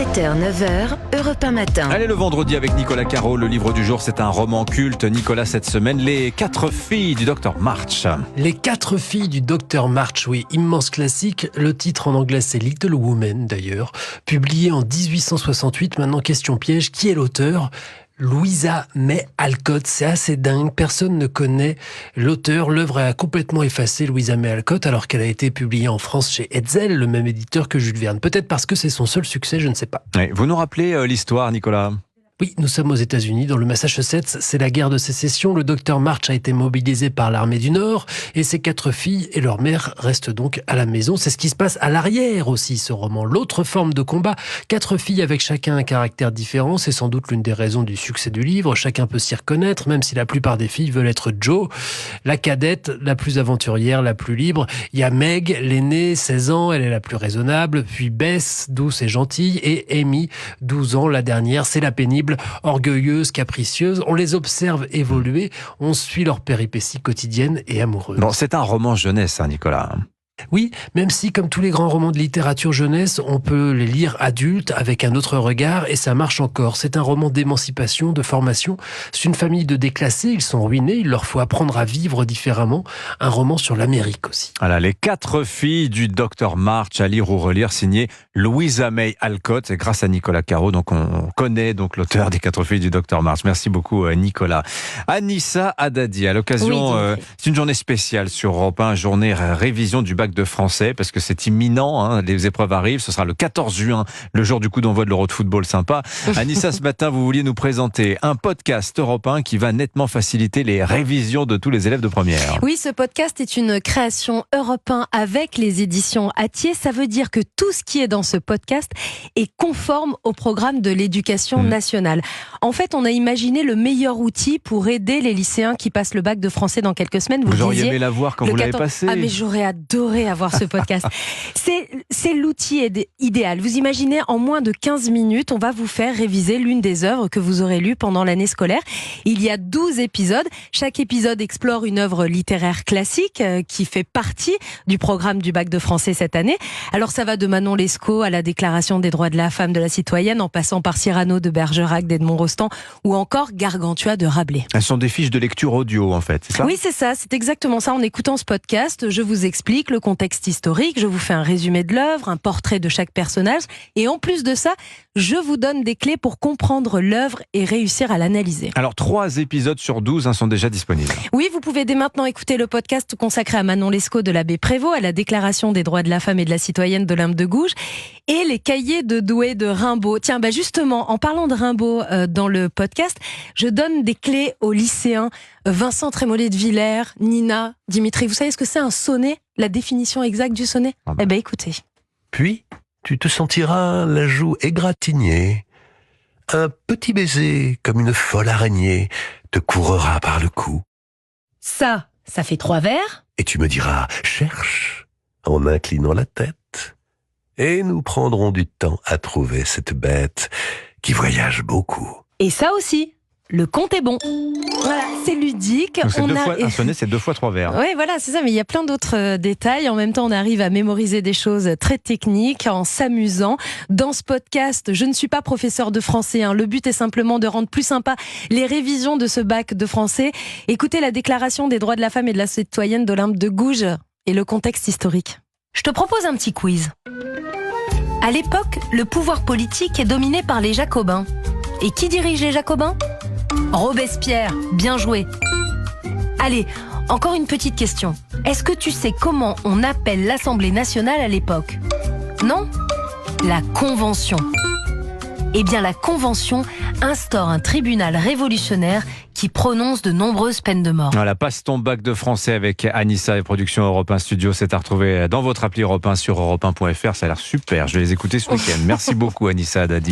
7h, 9h, Europe 1 Matin. Allez, le vendredi avec Nicolas Caro, le livre du jour, c'est un roman culte. Nicolas, cette semaine, Les 4 filles du Dr March. Les 4 filles du Dr March, oui, immense classique. Le titre en anglais, c'est Little Women, d'ailleurs. Publié en 1868, maintenant question piège, qui est l'auteur ? Louisa May Alcott, c'est assez dingue, personne ne connaît l'auteur, l'œuvre a complètement effacé Louisa May Alcott alors qu'elle a été publiée en France chez Hetzel, le même éditeur que Jules Verne. Peut-être parce que c'est son seul succès, je ne sais pas. Ouais, vous nous rappelez l'histoire, Nicolas ? Oui, nous sommes aux États-Unis, dans le Massachusetts, c'est la guerre de sécession. Le Dr March a été mobilisé par l'armée du Nord et ses 4 filles et leur mère restent donc à la maison. C'est ce qui se passe à l'arrière aussi, ce roman. L'autre forme de combat, 4 filles avec chacun un caractère différent, c'est sans doute l'une des raisons du succès du livre. Chacun peut s'y reconnaître, même si la plupart des filles veulent être Jo, la cadette, la plus aventurière, la plus libre. Il y a Meg, l'aînée, 16 ans, elle est la plus raisonnable. Puis Bess, douce et gentille, et Amy, 12 ans, la dernière, c'est la pénible, orgueilleuse, capricieuse. On les observe évoluer, on suit leurs péripéties quotidiennes et amoureuses. Bon, c'est un roman jeunesse, Nicolas. Oui, même si, comme tous les grands romans de littérature jeunesse, on peut les lire adultes avec un autre regard et ça marche encore. C'est un roman d'émancipation, de formation. C'est une famille de déclassés, ils sont ruinés, il leur faut apprendre à vivre différemment. Un roman sur l'Amérique aussi. Voilà, Les 4 filles du Dr March, à lire ou relire, signé Louisa May Alcott. C'est grâce à Nicolas Caro, donc on connaît donc l'auteur des 4 filles du Dr March. Merci beaucoup, Nicolas. Anissa Haddadi, à l'occasion, c'est une journée spéciale sur Europe 1, journée révision du bac de français, parce que c'est imminent, les épreuves arrivent, ce sera le 14 juin, le jour du coup d'envoi de l'Euro de football sympa. Anissa, ce matin, vous vouliez nous présenter un podcast Europe 1 qui va nettement faciliter les révisions de tous les élèves de première. Oui, ce podcast est une création Europe 1 avec les éditions Hatier. Ça veut dire que tout ce qui est dans ce podcast est conforme au programme de l'éducation nationale. En fait, on a imaginé le meilleur outil pour aider les lycéens qui passent le bac de français dans quelques semaines. Vous auriez aimé la voir quand vous l'avez passé. Ah, mais j'aurais adoré avoir ce podcast. C'est l'outil idéal. Vous imaginez, en moins de 15 minutes, on va vous faire réviser l'une des œuvres que vous aurez lues pendant l'année scolaire. Il y a 12 épisodes. Chaque épisode explore une œuvre littéraire classique qui fait partie du programme du bac de français cette année. Alors ça va de Manon Lescaut à la Déclaration des droits de la femme, de la citoyenne, en passant par Cyrano de Bergerac, d'Edmond Rostand ou encore Gargantua de Rabelais. Elles sont des fiches de lecture audio en fait, c'est ça ? Oui, c'est ça, c'est exactement ça. En écoutant ce podcast, je vous explique le contexte historique, je vous fais un résumé de l'œuvre, un portrait de chaque personnage et en plus de ça, je vous donne des clés pour comprendre l'œuvre et réussir à l'analyser. Alors 3 épisodes sur 12 sont déjà disponibles. Oui, vous pouvez dès maintenant écouter le podcast consacré à Manon Lescaut de l'abbé Prévost, à la Déclaration des droits de la femme et de la citoyenne d'Olympe de Gouges et les cahiers de Douai de Rimbaud. Tiens, justement, en parlant de Rimbaud dans le podcast, je donne des clés aux lycéens. Vincent Trémollet de Villers, Nina, Dimitri, vous savez ce que c'est un sonnet ? La définition exacte du sonnet ? Eh bien, écoutez. Puis, tu te sentiras la joue égratignée. Un petit baiser, comme une folle araignée, te courra par le cou. Ça fait 3 vers. Et tu me diras « cherche » en inclinant la tête. Et nous prendrons du temps à trouver cette bête qui voyage beaucoup. Et ça aussi, le compte est bon. Voilà, c'est ludique. Donc un sonnet, c'est 2 fois 3 vers. Oui, voilà, c'est ça, mais il y a plein d'autres détails. En même temps, on arrive à mémoriser des choses très techniques en s'amusant. Dans ce podcast, je ne suis pas professeur de français. Le but est simplement de rendre plus sympa les révisions de ce bac de français. Écoutez la Déclaration des droits de la femme et de la citoyenne d'Olympe de Gouges et le contexte historique. Je te propose un petit quiz. À l'époque, le pouvoir politique est dominé par les Jacobins. Et qui dirige les Jacobins ? Robespierre, bien joué. Allez, encore une petite question. Est-ce que tu sais comment on appelle l'Assemblée nationale à l'époque ? Non ? La Convention. Eh bien, la Convention instaure un tribunal révolutionnaire qui prononce de nombreuses peines de mort. Voilà, passe ton bac de français avec Anissa et Production Europe 1 Studio. C'est à retrouver dans votre appli Europe 1 sur europe1.fr. Ça a l'air super. Je vais les écouter ce week-end. Merci beaucoup, Anissa Haddadi.